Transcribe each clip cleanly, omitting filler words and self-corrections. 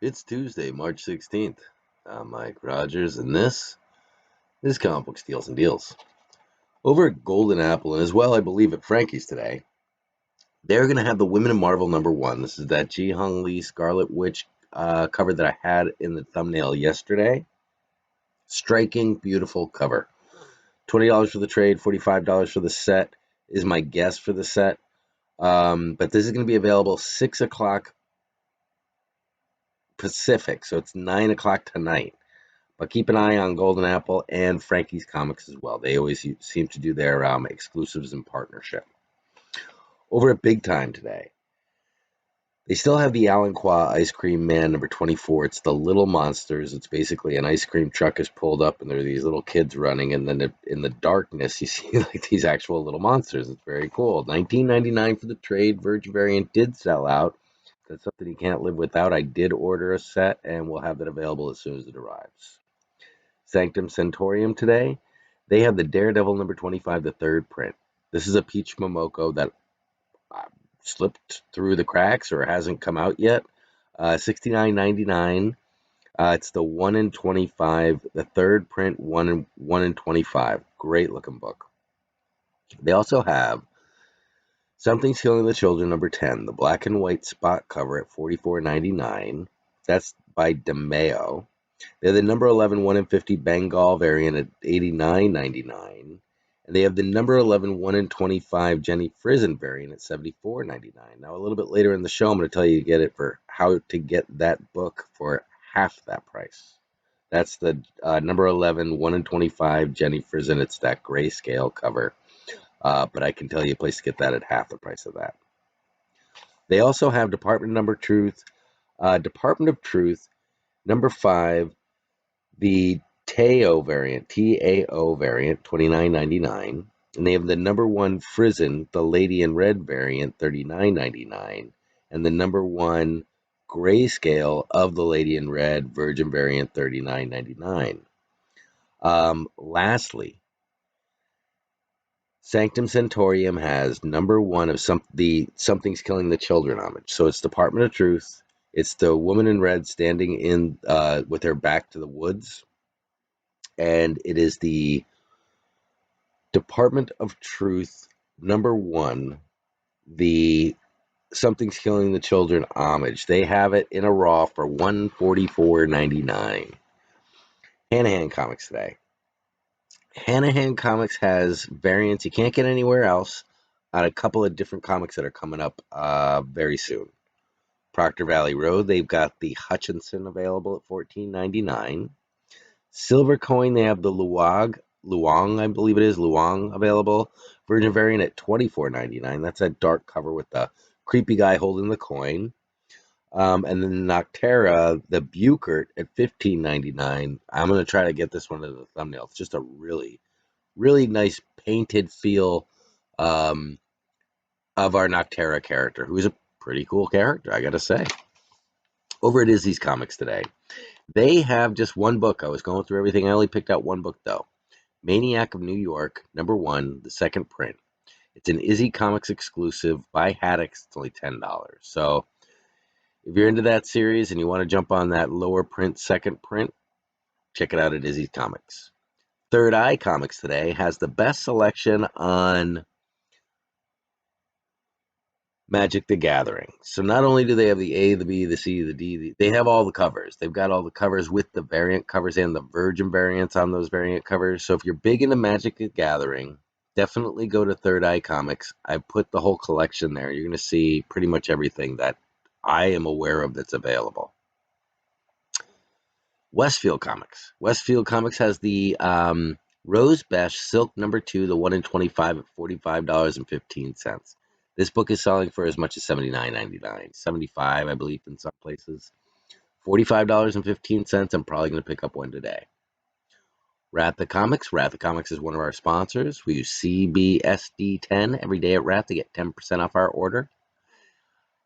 It's Tuesday, March 16th. I'm Mike Rogers, and this is Comic Book Steals and Deals. Over at Golden Apple, and as well, I believe, at Frankie's today, they're going to have the Women in Marvel #1. This is that Ji Hung Lee Scarlet Witch cover that I had in the thumbnail yesterday. Striking, beautiful cover. $20 for the trade, $45 for the set is my guess for the set. But this is going to be available 6 o'clock Pacific, so it's 9 o'clock tonight. But keep an eye on Golden Apple and Frankie's Comics as well. They always seem to do their exclusives in partnership. Over at Big Time today, they still have the Alan Qua Ice Cream Man #24. It's the Little Monsters. It's basically an ice cream truck is pulled up, and there are these little kids running, and then in the darkness, you see like these actual little monsters. It's very cool. $19.99 for the trade. Virgin variant did sell out. That's something you can't live without. I did order a set, and we'll have that available as soon as it arrives. Sanctum Centaurium today, they have the Daredevil #25, the third print. This is a Peach Momoko that slipped through the cracks or hasn't come out yet. $69.99. It's the 1 in 25, the third print, 1 in 25. Great looking book. They also have Something's Killing the Children #10, the black and white spot cover at $44.99. That's by DeMeo. They have the #11 1 in 50 Bengal variant at $89.99. And they have the #11 1 in 25 Jenny Frison variant at $74.99. Now, a little bit later in the show, I'm going to tell you to get it for how to get that book for half that price. That's the #11 1 in 25 Jenny Frison. It's that grayscale cover. But I can tell you a place to get that at half the price of that. They also have Department of Truth #5, the Tao variant, TAO variant, $29.99. And they have the #1 Frison, the Lady in Red variant, $39.99. And the #1 Grayscale of the Lady in Red Virgin variant, $39.99. Lastly, Sanctum Centaurium has #1 of Something's Killing the Children homage. So it's Department of Truth. It's the woman in red standing in with her back to the woods. And it is the Department of Truth #1, the Something's Killing the Children homage. They have it in a raw for $144.99. Hanahan Comics today. Hanahan Comics has variants you can't get anywhere else on a couple of different comics that are coming up very soon. Proctor Valley Road, they've got the Hutchinson available at $14.99. Silver Coin, they have the Luong, I believe it is, Luong available. Virgin variant at $24.99. That's a dark cover with the creepy guy holding the coin. And then Noctera, the Buchert at $15.99. I'm going to try to get this one in the thumbnail. It's just a really, really nice painted feel of our Noctera character, who is a pretty cool character, I got to say. Over at Izzy's Comics today, they have just one book. I was going through everything. I only picked out one book, though. Maniac of New York, #1, the second print. It's an Izzy Comics exclusive by Haddix. It's only $10. So if you're into that series and you want to jump on that lower print, second print, check it out at Izzy Comics. Third Eye Comics today has the best selection on Magic the Gathering. So not only do they have the A, the B, the C, the D, they have all the covers. They've got all the covers with the variant covers and the Virgin variants on those variant covers. So if you're big into Magic the Gathering, definitely go to Third Eye Comics. I put the whole collection there. You're going to see pretty much everything that I am aware of that's available. Westfield Comics. Westfield Comics has the Rose Besh Silk #2, the 1 in 25 at $45.15. This book is selling for as much as $79.99, $75, I believe, in some places. $45.15. I'm probably going to pick up one today. Ratha Comics. Ratha Comics is one of our sponsors. We use CBSD10 every day at Rath to get 10% off our order.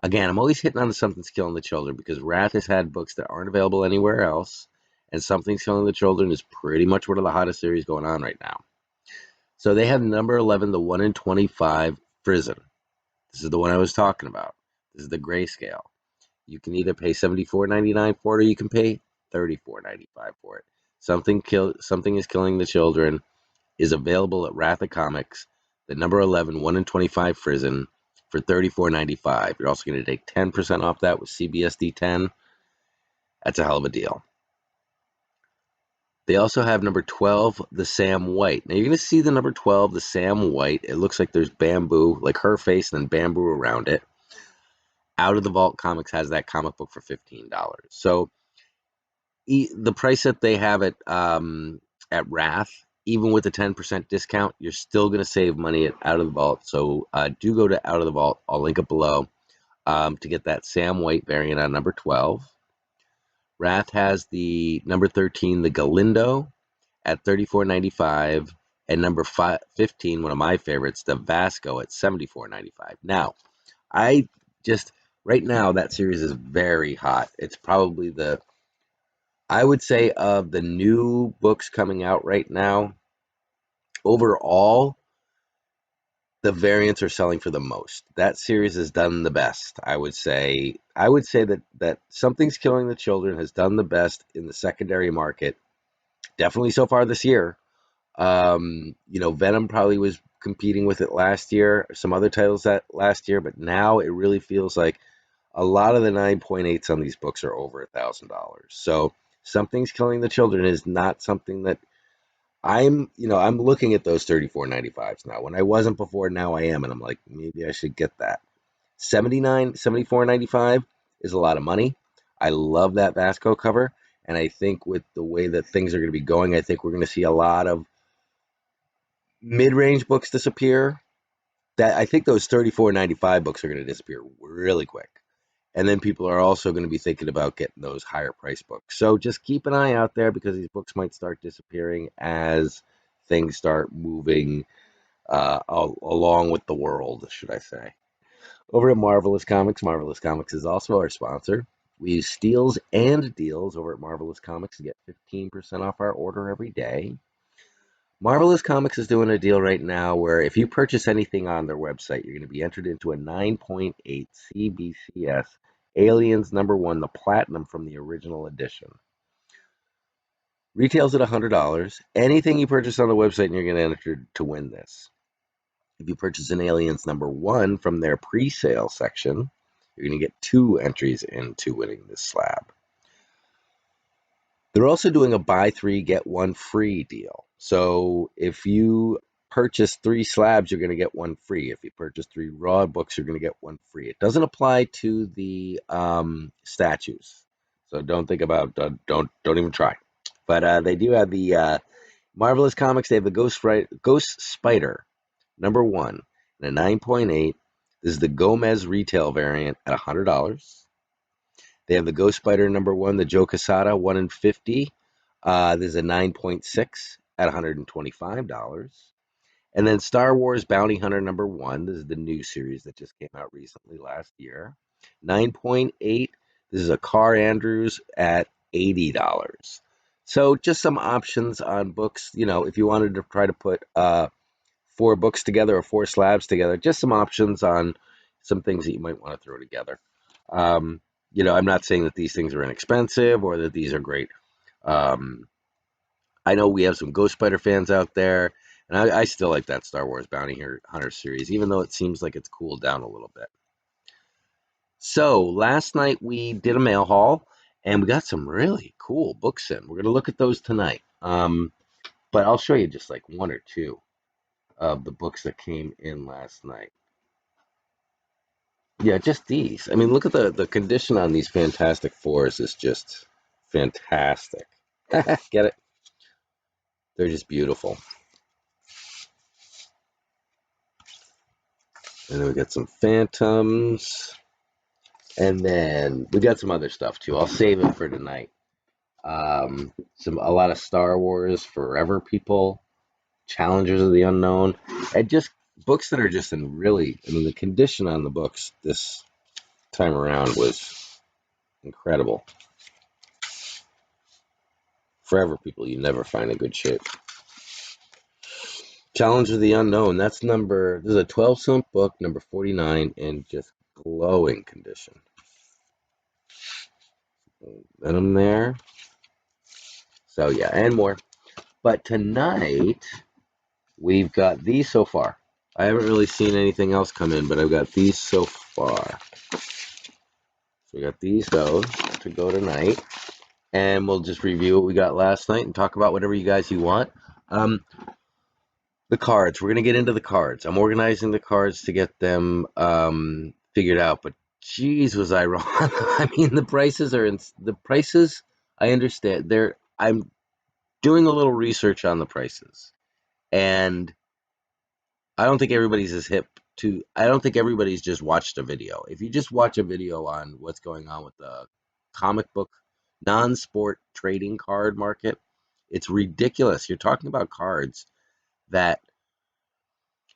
Again, I'm always hitting on Something's Killing the Children because Rath has had books that aren't available anywhere else, and Something's Killing the Children is pretty much one of the hottest series going on right now. So they have #11, the 1 in 25 Frison. This is the one I was talking about. This is the grayscale. You can either pay $74.99 for it, or you can pay $34.95 for it. Something is killing the children is available at Wrath of Comics, the number 11, 1 in 25 Frizzen for $34.95. You're also going to take 10% off that with CBSD 10. That's a hell of a deal. They also have number 12, the Sam White. Now you're going to see the number 12, the Sam White. It looks like there's bamboo, like her face, and then bamboo around it. Out of the Vault Comics has that comic book for $15. So the price that they have it at Wrath, even with a 10% discount, you're still going to save money at Out of the Vault. So do go to Out of the Vault. I'll link it below to get that Sam White variant on number 12. Wrath has the number 13, the Galindo, at $34.95, and number 15, one of my favorites, the Vasco, at $74.95. Now, I just right now that series is very hot. It's probably I would say, of the new books coming out right now, overall, the variants are selling for the most. That series has done the best, I would say. I would say that Something's Killing the Children has done the best in the secondary market, definitely so far this year. Venom probably was competing with it last year, some other titles that last year, but now it really feels like a lot of the 9.8s on these books are over $1,000. So Something's Killing the Children is not something that I'm looking at those 34.95s now. When I wasn't before, now I am, and I'm like, maybe I should get that. 74.95 is a lot of money. I love that Vasco cover, and I think with the way that things are going to be going, I think we're going to see a lot of mid-range books disappear. That I think those 34.95 books are going to disappear really quick. And then people are also going to be thinking about getting those higher price books. So just keep an eye out there, because these books might start disappearing as things start moving along with the world, should I say. Over at Marvelous Comics is also our sponsor. We use steals and deals over at Marvelous Comics to get 15% off our order every day. Marvelous Comics is doing a deal right now where if you purchase anything on their website, you're going to be entered into a 9.8 CBCS Aliens #1, the Platinum from the original edition. Retails at $100. Anything you purchase on the website, and you're going to enter to win this. If you purchase an Aliens #1 from their pre-sale section, you're going to get 2 entries into winning this slab. They're also doing a buy 3, get 1 free deal. So if you purchase 3 slabs, you're going to get 1 free. If you purchase 3 raw books, you're going to get 1 free. It doesn't apply to the statues. So don't think about, don't even try. But they do have the Marvelous Comics. They have the Ghost Spider #1 and a 9.8. This is the Gomez retail variant at $100. They have the Ghost Spider #1, the Joe Quesada 1 in 50. This is a 9.6 at $125. And then Star Wars Bounty Hunter #1. This is the new series that just came out recently last year. 9.8. This is a Carr Andrews at $80. So just some options on books. If you wanted to try to put 4 books together or 4 slabs together, just some options on some things that you might want to throw together. I'm not saying that these things are inexpensive or that these are great. I know we have some Ghost Spider fans out there, and I still like that Star Wars Bounty Hunter series, even though it seems like it's cooled down a little bit. So last night we did a mail haul, and we got some really cool books in. We're going to look at those tonight. But I'll show you just like 1 or 2 of the books that came in last night. Yeah, just these. I mean, look at the condition on these Fantastic Fours is just fantastic. Get it? They're just beautiful. And then we got some Phantoms. And then we got some other stuff too. I'll save it for tonight. A lot of Star Wars Forever people, Challengers of the Unknown, and just books that are just in really. I mean, the condition on the books this time around was incredible. Forever people, you never find in good shape. Challenge of the Unknown. This is a 12 cent book, number 49, in just glowing condition. Venom there. So yeah, and more. But tonight we've got these so far. I haven't really seen anything else come in, but I've got these so far. So we got those to go tonight, and we'll just review what we got last night and talk about whatever you want. The cards. We're gonna get into the cards. I'm organizing the cards to get them figured out. But geez, was I wrong? I mean, the prices. I understand. I'm doing a little research on the prices, and I don't think everybody's as hip to. I don't think everybody's just watched a video. If you just watch a video on what's going on with the comic book, non-sport trading card market, it's ridiculous. You're talking about cards that,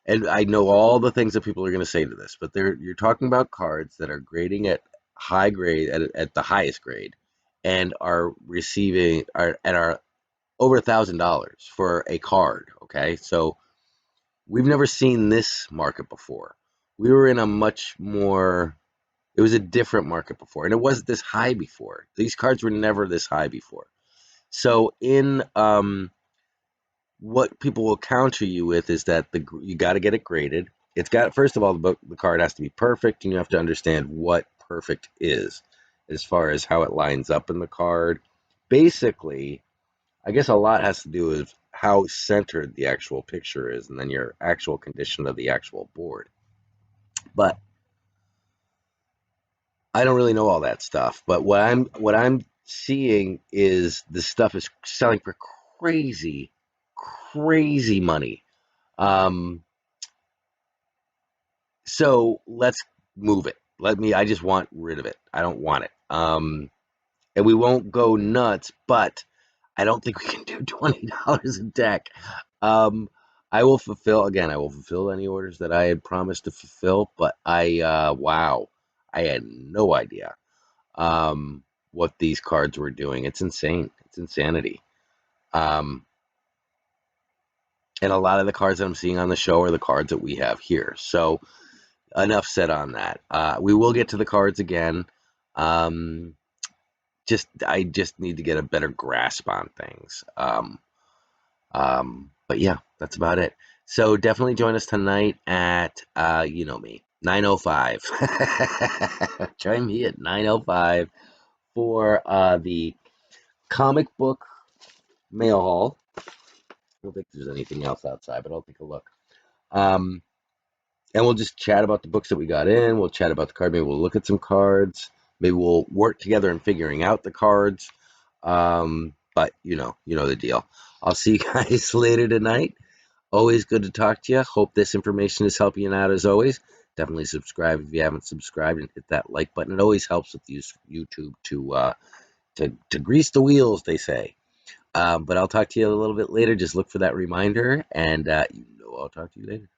and I know all the things that people are going to say to this, but you're talking about cards that are grading at high grade at the highest grade, and are receiving are over $1,000 for a card. Okay, so we've never seen this market before. We were in a much more, it was a different market before, and it wasn't this high before. These cards were never this high before. So in what people will counter you with is that you got to get it graded. It's got, first of all, the card has to be perfect, and you have to understand what perfect is as far as how it lines up in the card. Basically, I guess a lot has to do with how centered the actual picture is, and then your actual condition of the actual board. But I don't really know all that stuff. But what I'm seeing is this stuff is selling for crazy, crazy money. Um, so let's move it. I just want rid of it. I don't want it. And we won't go nuts, but I don't think we can do $20 a deck. Um, I will fulfill any orders that I had promised to fulfill, but wow, I had no idea what these cards were doing. It's insane. It's insanity. Um, and a lot of the cards that I'm seeing on the show are the cards that we have here. So enough said on that. We will get to the cards again. Um, I just need to get a better grasp on things. But yeah, that's about it. So definitely join us tonight at you know me, 9:05. Join me at 9:05 for the comic book mail haul. I don't think there's anything else outside, but I'll take a look. Um, and we'll just chat about the books that we got in. We'll chat about the card. Maybe we'll look at some cards. Maybe we'll work together in figuring out the cards. But you know the deal. I'll see you guys later tonight. Always good to talk to you. Hope this information is helping you out as always. Definitely subscribe if you haven't subscribed, and hit that like button. It always helps with YouTube to grease the wheels, they say. But I'll talk to you a little bit later. Just look for that reminder, and I'll talk to you later.